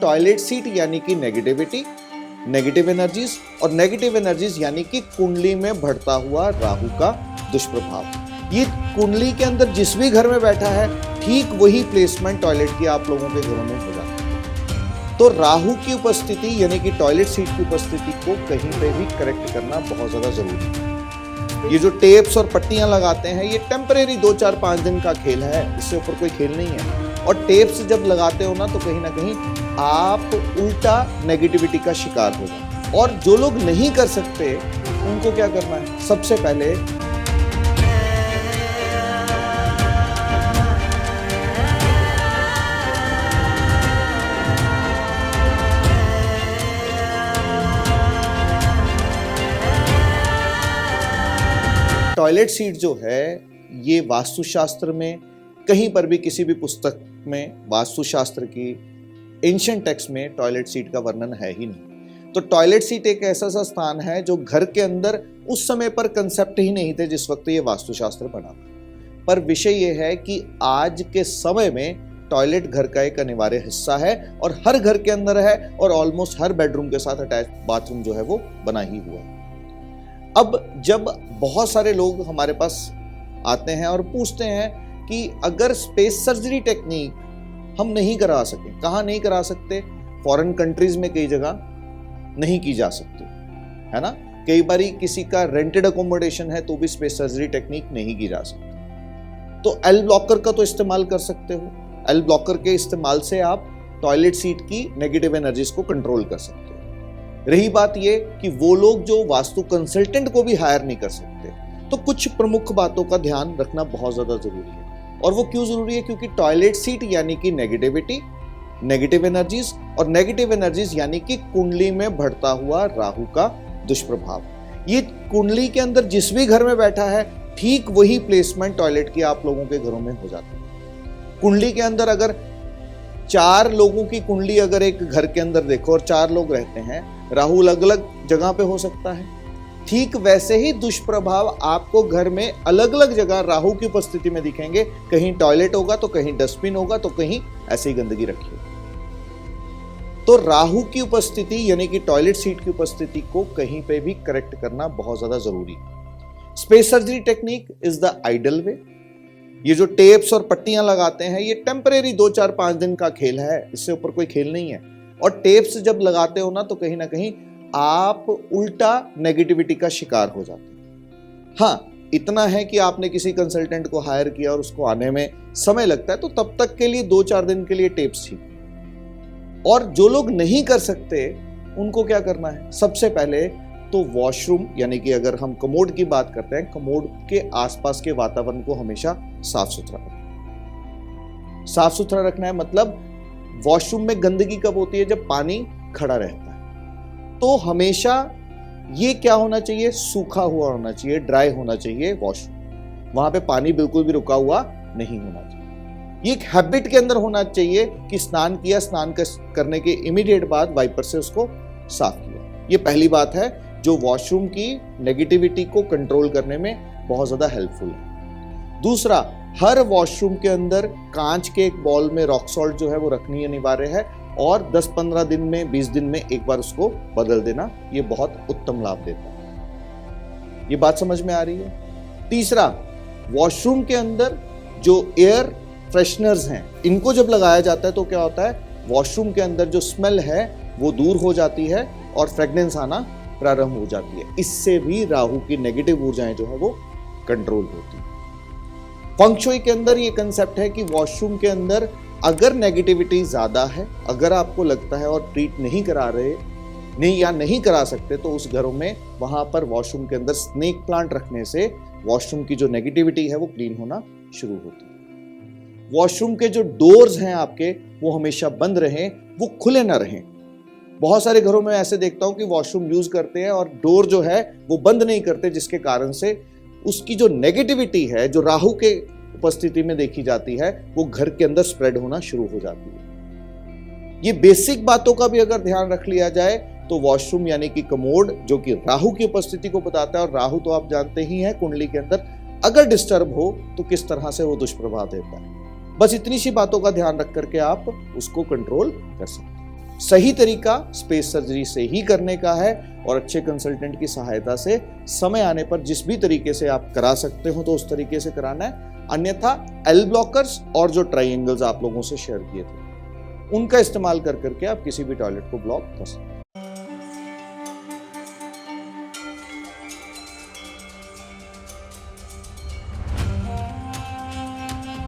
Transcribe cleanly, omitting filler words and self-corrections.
Toilet seat यानी कि negativity, negative energies और नेगेटिव एनर्जीज यानी कि कुंडली में बढ़ता हुआ राहु का दुष्प्रभाव। ये कुंडली के अंदर जिस भी घर में बैठा है ठीक वही प्लेसमेंट टॉयलेट की आप लोगों के घरों में हो जाती है। तो राहु की उपस्थिति यानी कि टॉयलेट सीट की उपस्थिति को कहीं पे भी करेक्ट करना बहुत ज्यादा जरूरी है। ये जो टेप्स और पट्टियां लगाते हैं ये टेम्परेरी 2-4-5 दिन का खेल है, इससे ऊपर कोई खेल नहीं है। और टेप्स जब लगाते हो ना तो कहीं ना कहीं आप उल्टा नेगेटिविटी का शिकार हो जाते। और जो लोग नहीं कर सकते उनको क्या करना है, सबसे पहले टॉयलेट सीट जो है ये वास्तुशास्त्र में कहीं पर भी किसी भी पुस्तक में वास्तुशास्त्र की एंशिएंट टेक्स्ट में टॉयलेट सीट का वर्णन है ही नहीं। तो टॉयलेट सीट एक ऐसा सा स्थान है जो घर के अंदर उस समय पर कंसेप्ट ही नहीं थे जिस वक्त ये वास्तुशास्त्र बना। पर विषय ये है कि आज के समय में टॉयलेट घर का एक अनिवार्य हिस्सा है और हर घर के अंदर है और ऑलमोस्ट हर बेडरूम के साथ अटैच बाथरूम जो है वो बना ही हुआ है। अब जब बहुत सारे लोग हमारे पास आते हैं और पूछते हैं कि अगर स्पेस सर्जरी टेक्निक हम नहीं करा सके, कहाँ नहीं करा सकते, फॉरेन कंट्रीज में कई जगह नहीं की जा सकती है ना। कई बार किसी का रेंटेड अकोमोडेशन है तो भी स्पेस सर्जरी टेक्निक नहीं की जा सकती। तो एल ब्लॉकर का तो इस्तेमाल कर सकते हो। एल ब्लॉकर के इस्तेमाल से आप टॉयलेट सीट की नेगेटिव एनर्जीज को कंट्रोल कर सकते हो। रही बात ये कि वो लोग जो वास्तु कंसल्टेंट को भी हायर नहीं कर सकते, तो कुछ प्रमुख बातों का ध्यान रखना बहुत ज्यादा जरूरी है। और वो क्यों जरूरी है, क्योंकि टॉयलेट सीट यानी कि नेगेटिविटी, नेगेटिव एनर्जीज और नेगेटिव एनर्जीज यानी कि कुंडली में बढ़ता हुआ राहु का दुष्प्रभाव। ये कुंडली के अंदर जिस भी घर में बैठा है ठीक वही प्लेसमेंट टॉयलेट की आप लोगों के घरों में हो जाती है। कुंडली के अंदर अगर 4 लोगों की कुंडली अगर एक घर के अंदर देखो और 4 लोग रहते हैं, राहु अलग अलग जगह पे हो सकता है। ठीक वैसे ही दुष्प्रभाव आपको घर में अलग अलग जगह राहु की उपस्थिति में दिखेंगे। कहीं टॉयलेट होगा तो कहीं डस्टबिन होगा तो कहीं ऐसी ही गंदगी रखी होगी। तो राहु की उपस्थिति यानी कि टॉयलेट सीट की उपस्थिति को कहीं पे भी करेक्ट करना बहुत ज्यादा जरूरी है। Space surgery technique is the ideal way. ये जो टेप्स और पट्टियां लगाते हैं ये टेम्परेरी 2-4-5 दिन का खेल है, इससे ऊपर कोई खेल नहीं है। और टेप्स जब लगाते हो ना तो कहीं ना कहीं आप उल्टा नेगेटिविटी का शिकार हो जाते हैं। हाँ, इतना है कि आपने किसी कंसल्टेंट को हायर किया और उसको आने में समय लगता है तो तब तक के लिए 2-4 दिन के लिए टेप्स ठीक। और जो लोग नहीं कर सकते उनको क्या करना है, सबसे पहले तो वॉशरूम यानी कि अगर हम कमोड की बात करते हैं, कमोड के आसपास के वातावरण को हमेशा साफ सुथरा रखना। साफ सुथरा रखना है मतलब वॉशरूम में गंदगी कब होती है, जब पानी खड़ा रहता है। तो हमेशा ये क्या होना चाहिए, सूखा हुआ होना चाहिए, ड्राई होना चाहिए वॉशरूम। वहां पे पानी बिल्कुल भी रुका हुआ नहीं होना चाहिए। ये एक हैबिट के अंदर होना चाहिए कि स्नान किया, स्नान करने के इमीडिएट बाद वाइपर से उसको साफ किया। ये पहली बात है जो वॉशरूम की नेगेटिविटी को कंट्रोल करने में बहुत ज्यादा हेल्पफुल है। दूसरा, हर वॉशरूम के अंदर कांच के एक बॉल में रॉक सॉल्ट जो है वो रखनी अनिवार्य है और 10-15 दिन में 20 दिन में एक बार उसको बदल देना, ये बहुत उत्तम लाभ देता है। ये बात समझ में आ रही है। तीसरा, वॉशरूम के अंदर जो एयर फ्रेशनर्स हैं इनको जब लगाया जाता है तो क्या होता है, वॉशरूम के अंदर जो स्मेल है वो दूर हो जाती है और फ्रेग्रेंस आना प्रारंभ हो जाती है। इससे भी राहु की नेगेटिव ऊर्जाएं जो है वो कंट्रोल होती है। फंग शुई के अंदर ये कंसेप्ट है कि वॉशरूम के अंदर अगर नेगेटिविटी ज्यादा है, अगर आपको लगता है और ट्रीट नहीं करा रहे नहीं या नहीं करा सकते, तो उस घरों में वहां पर वॉशरूम के अंदर स्नेक प्लांट रखने से वॉशरूम की जो नेगेटिविटी है वो क्लीन होना शुरू होती है। वॉशरूम के जो डोर्स हैं आपके वो हमेशा बंद रहें, वो खुले ना रहें। बहुत सारे घरों में ऐसे देखता हूं कि वॉशरूम यूज करते हैं और डोर जो है वो बंद नहीं करते, जिसके कारण से उसकी जो नेगेटिविटी है जो राहु के उपस्थिति में देखी जाती है वो घर के अंदर स्प्रेड होना शुरू हो जाती है। ये बेसिक बातों का भी अगर ध्यान रख लिया जाए तो वॉशरूम यानी कि कमोड जो कि राहु की उपस्थिति को बताता है, और राहु तो आप जानते ही हैं कुंडली के अंदर अगर डिस्टर्ब हो तो किस तरह से वो दुष्प्रभाव देता है। बस इतनी सी बातों का ध्यान रख करके आप उसको कंट्रोल कर सकते हैं। सही तरीका स्पेस सर्जरी से ही करने का है और अच्छे कंसल्टेंट की सहायता से समय आने पर जिस भी तरीके से आप करा सकते हो तो उस तरीके से कराना है। अन्यथा एल ब्लॉकर्स और जो ट्राइंगल्स आप लोगों से शेयर किए थे उनका इस्तेमाल कर करके आप किसी भी टॉयलेट को ब्लॉक कर सकते हैं।